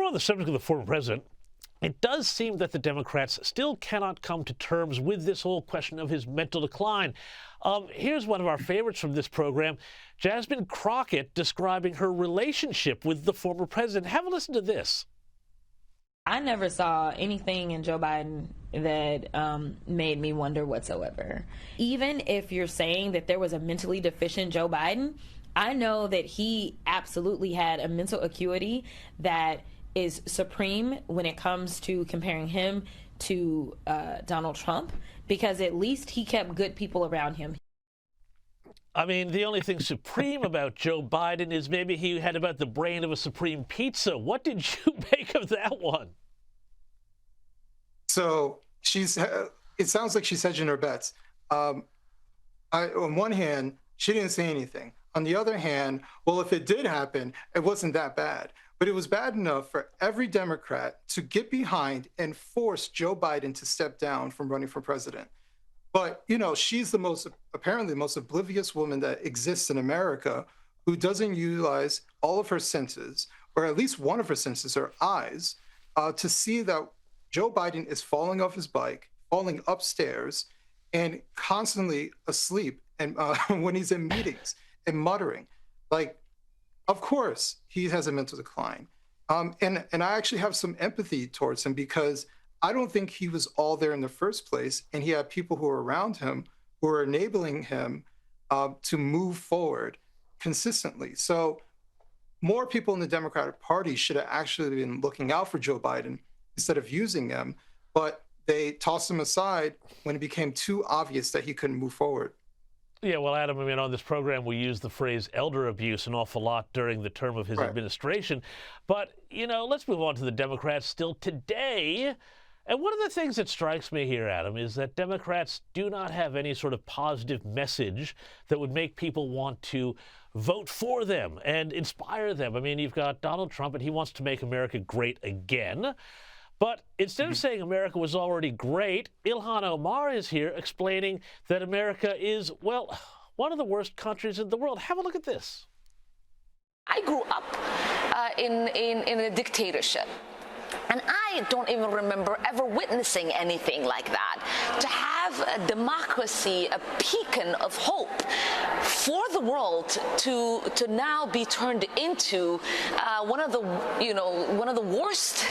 on the subject of the former president, it does seem that the Democrats still cannot come to terms with this whole question of his mental decline. Here's one of our favorites from this program, Jasmine Crockett describing her relationship with the former president. Have a listen to this. I never saw anything in Joe Biden that made me wonder whatsoever. Even if you're saying that there was a mentally deficient Joe Biden, I know that he absolutely had a mental acuity that is supreme when it comes to comparing him to Donald Trump, because at least he kept good people around him. I mean, the only thing supreme about Joe Biden is maybe he had about the brain of a supreme pizza. What did you make of that one? So it sounds like she's hedging her bets. On one hand, she didn't say anything. On the other hand, well, if it did happen, it wasn't that bad. But it was bad enough for every Democrat to get behind and force Joe Biden to step down from running for president. But, you know, she's apparently the most oblivious woman that exists in America, who doesn't utilize all of her senses, or at least one of her senses, her eyes, to see that Joe Biden is falling off his bike, falling upstairs, and constantly asleep, and when he's in meetings and muttering. Like, of course, he has a mental decline. And I actually have some empathy towards him, because I don't think he was all there in the first place, and he had people who were around him who were enabling him to move forward consistently. So more people in the Democratic Party should have actually been looking out for Joe Biden instead of using him, but they tossed him aside when it became too obvious that he couldn't move forward. Yeah, well, Adam, I mean, on this program, we use the phrase elder abuse an awful lot during the term of his administration. But, you know, let's move on to the Democrats still today. And one of the things that strikes me here, Adam, is that Democrats do not have any sort of positive message that would make people want to vote for them and inspire them. I mean, you've got Donald Trump, and he wants to make America great again. But instead of saying America was already great, Ilhan Omar is here explaining that America is, well, one of the worst countries in the world. Have a look at this. I grew up in a dictatorship. And I don't even remember ever witnessing anything like that. To have a democracy, a beacon of hope for the world to now be turned into one of the worst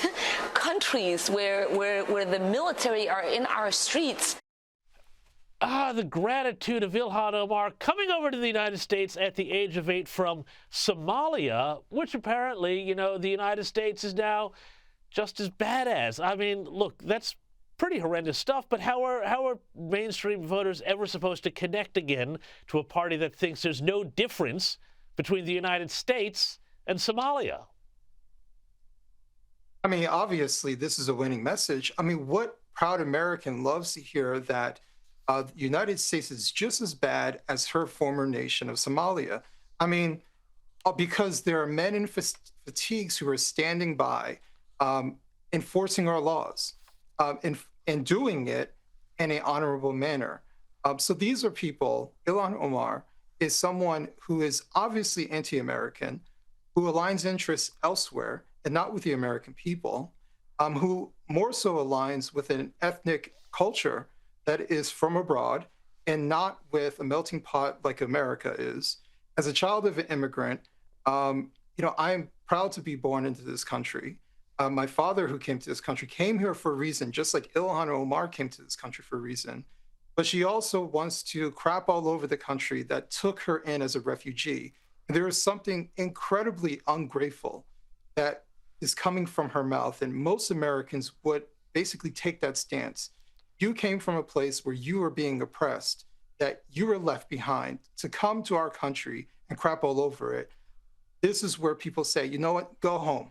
countries where the military are in our streets. The gratitude of Ilhan Omar coming over to the United States at the age of 8 from Somalia, which apparently, you know, the United States is now just as bad as. I mean, look, that's pretty horrendous stuff, but how are mainstream voters ever supposed to connect again to a party that thinks there's no difference between the United States and Somalia? I mean, obviously, this is a winning message. I mean, what proud American loves to hear that the United States is just as bad as her former nation of Somalia? I mean, because there are men in fatigues who are standing by, enforcing our laws, and doing it in an honorable manner. So these are people. Ilhan Omar is someone who is obviously anti-American, who aligns interests elsewhere and not with the American people, who more so aligns with an ethnic culture that is from abroad and not with a melting pot like America is. As a child of an immigrant, you know, I am proud to be born into this country. My father, who came to this country, came here for a reason, just like Ilhan Omar came to this country for a reason. But she also wants to crap all over the country that took her in as a refugee. And there is something incredibly ungrateful that is coming from her mouth. And most Americans would basically take that stance. You came from a place where you were being oppressed, that you were left behind to come to our country and crap all over it. This is where people say, you know what, go home.